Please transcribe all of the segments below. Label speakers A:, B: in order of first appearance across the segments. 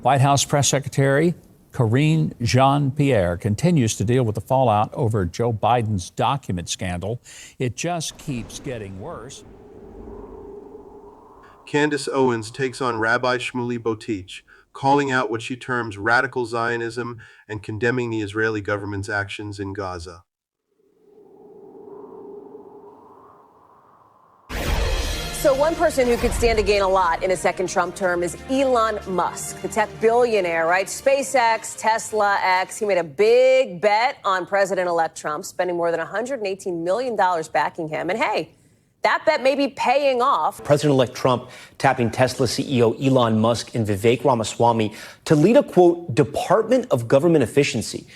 A: White House Press Secretary Karine Jean-Pierre continues to deal with the fallout over Joe Biden's document scandal. It just keeps getting worse.
B: Candace Owens takes on Rabbi Shmuley Boteach, calling out what she terms radical Zionism and condemning the Israeli government's actions in Gaza.
C: So one person who could stand to gain a lot in a second Trump term is Elon Musk, the tech billionaire, right? SpaceX, Tesla X. He made a big bet on President-elect Trump, spending more than $118 million backing him. And hey, that bet may be paying off.
D: President-elect Trump tapping Tesla CEO Elon Musk and Vivek Ramaswamy to lead a, quote, Department of Government Efficiency.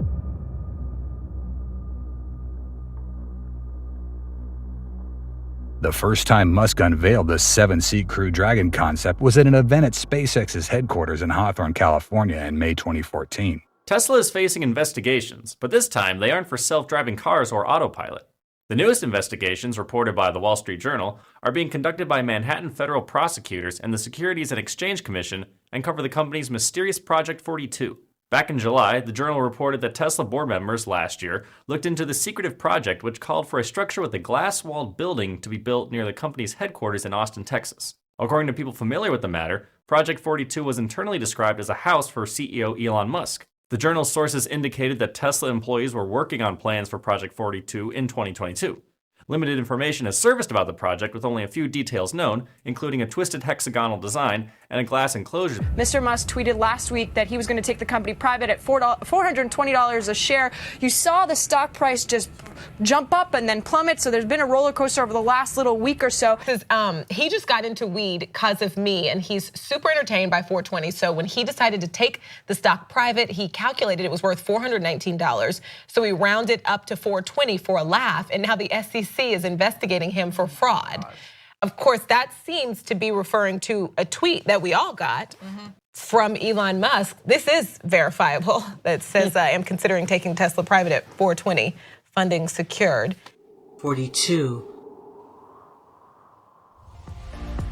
E: The first time Musk unveiled the 7-seat Crew Dragon concept was at an event at SpaceX's headquarters in Hawthorne, California in May 2014.
F: Tesla is facing investigations, but this time they aren't for self-driving cars or autopilot. The newest investigations, reported by the Wall Street Journal, are being conducted by Manhattan federal prosecutors and the Securities and Exchange Commission and cover the company's mysterious Project 42. Back in July, the Journal reported that Tesla board members last year looked into the secretive project which called for a structure with a glass-walled building to be built near the company's headquarters in Austin, Texas. According to people familiar with the matter, Project 42 was internally described as a house for CEO Elon Musk. The Journal's sources indicated that Tesla employees were working on plans for Project 42 in 2022. Limited information has surfaced about the project with only a few details known, including a twisted hexagonal design and a glass enclosure.
G: Mr. Musk tweeted last week that he was going to take the company private at $420 a share. You saw the stock price just jump up and then plummet, so there's been a roller coaster over the last little week or so.
H: He just got into weed because of me, and he's super entertained by 420. So when he decided to take the stock private, he calculated it was worth $419. So he rounded up to 420 for a laugh, and now the SEC is investigating him for fraud. Of course, that seems to be referring to a tweet that we all got from Elon Musk. This is verifiable that says, I am considering taking Tesla private at 420, funding secured.
I: 42.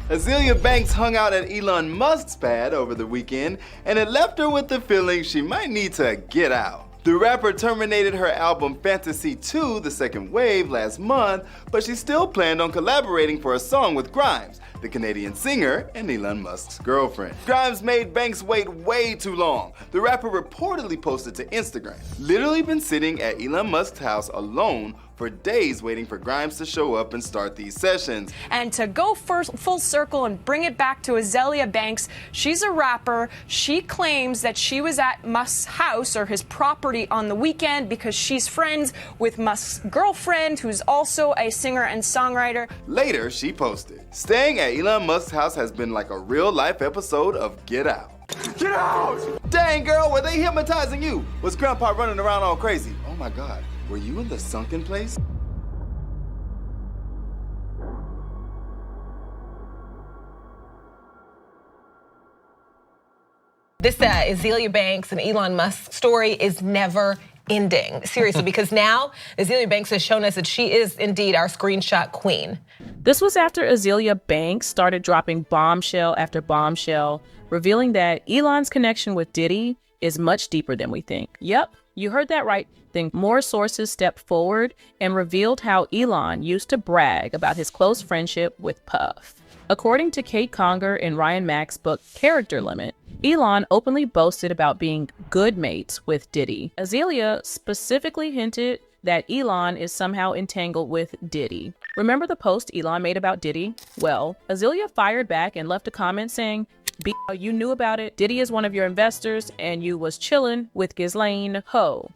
J: Azealia Banks hung out at Elon Musk's pad over the weekend, and it left her with the feeling she might need to get out. The rapper terminated her album Fantasy 2, The Second Wave, last month, but she still planned on collaborating for a song with Grimes, the Canadian singer and Elon Musk's girlfriend. Grimes made Banks wait way too long. The rapper reportedly posted to Instagram, literally been sitting at Elon Musk's house alone for days waiting for Grimes to show up and start these sessions.
G: And to go full circle and bring it back to Azealia Banks, she's a rapper. She claims that she was at Musk's house or his property on the weekend because she's friends with Musk's girlfriend, who's also a singer and songwriter.
J: Later, she posted, "Staying at Elon Musk's house has been like a real-life episode of Get Out." Get out! Dang, girl, were they hypnotizing you? Was Grandpa running around all crazy? Oh my God. Were you in the sunken place?
H: This Azealia Banks and Elon Musk story is never ending. Seriously, because now Azealia Banks has shown us that she is indeed our screenshot queen.
K: This was after Azealia Banks started dropping bombshell after bombshell, revealing that Elon's connection with Diddy is much deeper than we think. Yep, you heard that right. Then more sources stepped forward and revealed how Elon used to brag about his close friendship with Puff. According to Kate Conger in Ryan Mack's book Character Limit, Elon openly boasted about being good mates with Diddy. Azealia specifically hinted that Elon is somehow entangled with Diddy. Remember the post Elon made about Diddy? Well, Azealia fired back and left a comment saying, "B, you knew about it. Diddy is one of your investors and you was chillin' with Ghislaine Ho."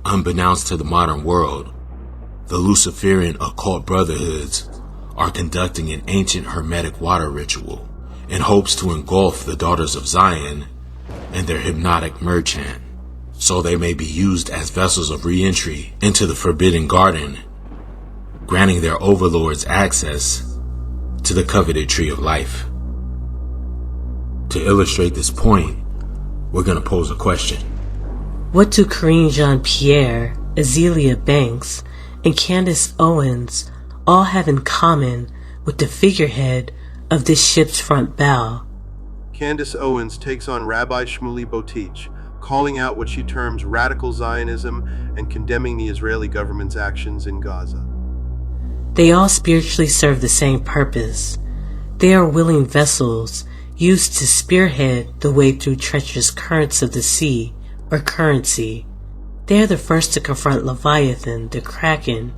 L: Unbeknownst to the modern world, the Luciferian occult brotherhoods are conducting an ancient hermetic water ritual in hopes to engulf the daughters of Zion and their hypnotic merchant, so they may be used as vessels of re-entry into the Forbidden Garden, granting their overlords access to the coveted Tree of Life. To illustrate this point, we're going to pose a question.
I: What do Karine Jean-Pierre, Azealia Banks, and Candace Owens all have in common with the figurehead of this ship's front bow.
B: Candace Owens takes on Rabbi Shmuley Boteach, calling out what she terms radical Zionism and condemning the Israeli government's actions in Gaza.
I: They all spiritually serve the same purpose. They are willing vessels used to spearhead the way through treacherous currents of the sea or currency. They are the first to confront Leviathan, the Kraken,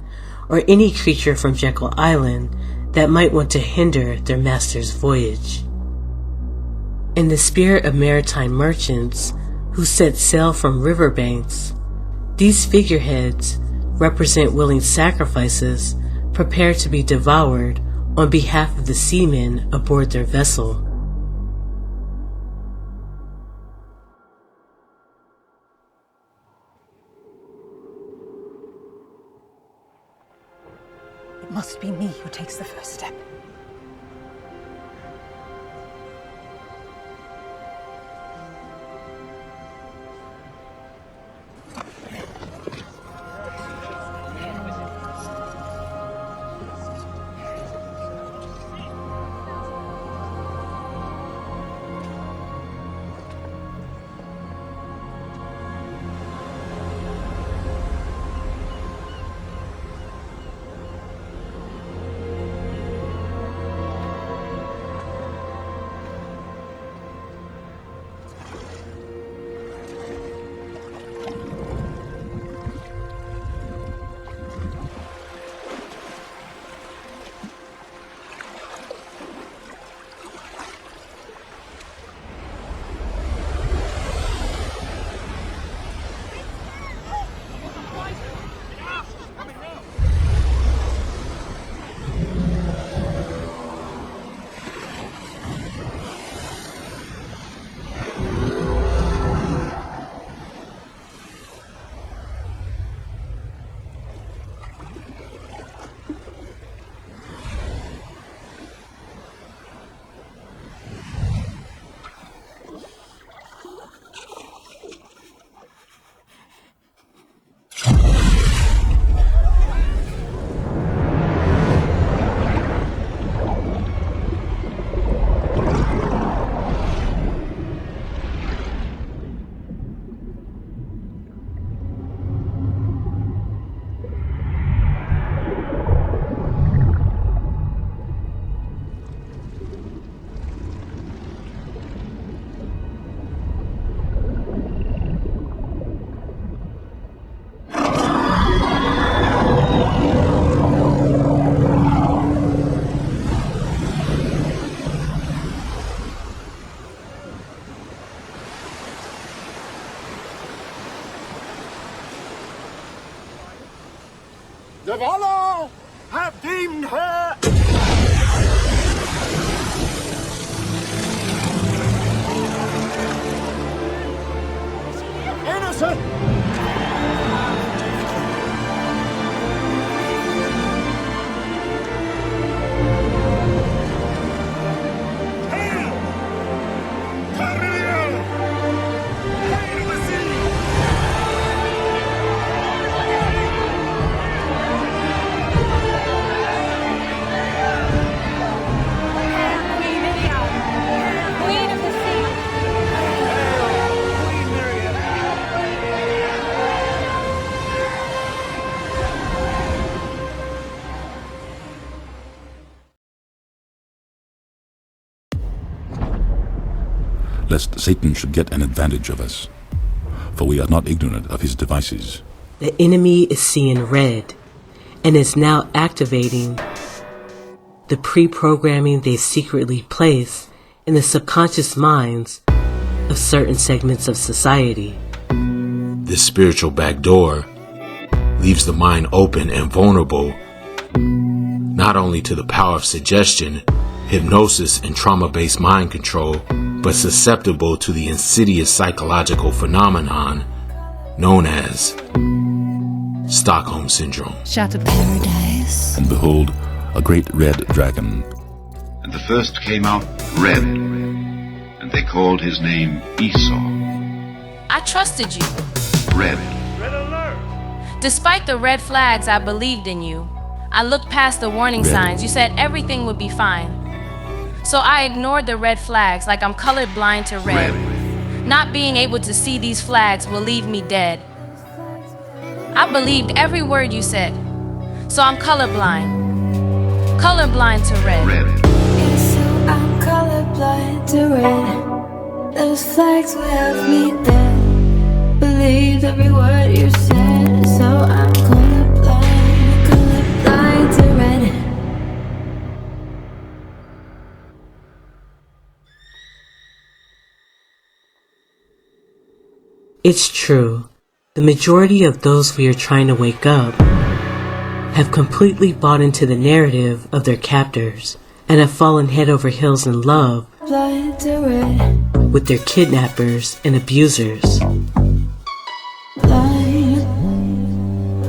I: or any creature from Jekyll Island that might want to hinder their master's voyage. In the spirit of maritime merchants who set sail from riverbanks, these figureheads represent willing sacrifices prepared to be devoured on behalf of the seamen aboard their vessel.
M: It must be me who takes the first step.
N: The Valor have deemed her innocent.
O: Lest Satan should get an advantage of us, for we are not ignorant of his devices.
I: The enemy is seeing red and is now activating the pre-programming they secretly place in the subconscious minds of certain segments of society.
L: This spiritual backdoor leaves the mind open and vulnerable not only to the power of suggestion, hypnosis, and trauma-based mind control, but susceptible to the insidious psychological phenomenon known as Stockholm Syndrome.
P: Shattered paradise.
O: And behold, a great red dragon.
Q: And the first came out red, and they called his name Esau.
P: I trusted you.
Q: Red.
N: Red alert!
P: Despite the red flags, I believed in you. I looked past the warning signs. You said everything would be fine. So I ignored the red flags like I'm colorblind to red. Not being able to see these flags will leave me dead. I believed every word you said. So I'm colorblind. Colorblind to red.
R: So I'm colorblind to red. Those flags will have me dead. Believed every word you said. So I'm colorblind, colorblind to red.
I: It's true. The majority of those we are trying to wake up have completely bought into the narrative of their captors and have fallen head over heels in love
R: Blind to red.
I: with their kidnappers and abusers.
R: Blind,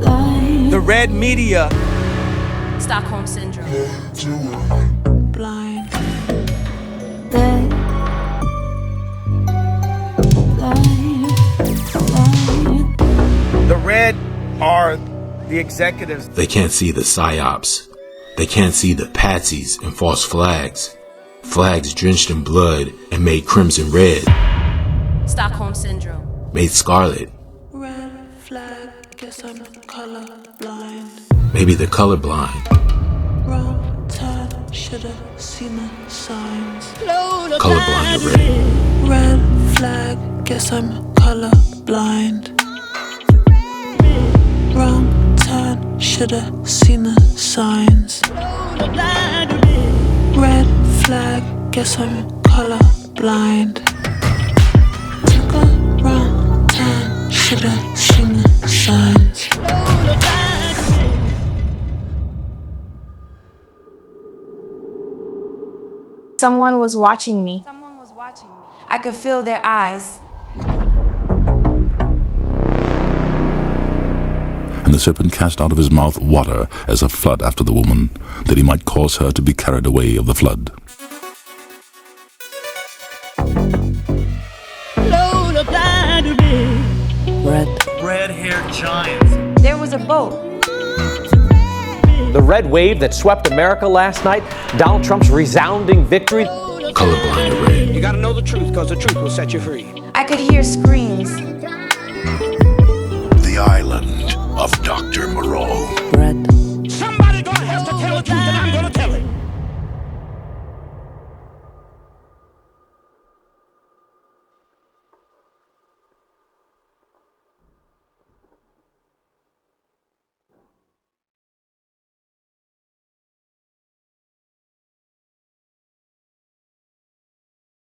R: blind.
S: The red media.
P: Stockholm Syndrome.
R: Blind. Dead. Blind, blind.
S: The red are the executives.
L: They can't see the psyops. They can't see the patsies and false flags. Flags drenched in blood and made crimson red.
P: Stockholm Syndrome.
L: Made scarlet.
R: Red flag, guess I'm colorblind.
L: Maybe they're colorblind.
R: Wrong turn, should've seen the signs.
L: Colorblind to red.
R: Red flag, guess I'm colorblind. Wrong turn, should've seen the signs. Red flag, guess I'm colorblind. Took a wrong turn, should've seen the signs.
T: Someone was watching me. I could feel their eyes.
O: And the serpent cast out of his mouth water as a flood after the woman, that he might cause her to be carried away of the flood.
S: Red-haired giants.
T: There was a boat.
U: The red wave that swept America last night, Donald Trump's resounding victory.
L: Colorblind to red.
S: You gotta know the truth, because the truth will set you free.
T: I could hear screams.
V: The island of Dr. Moreau.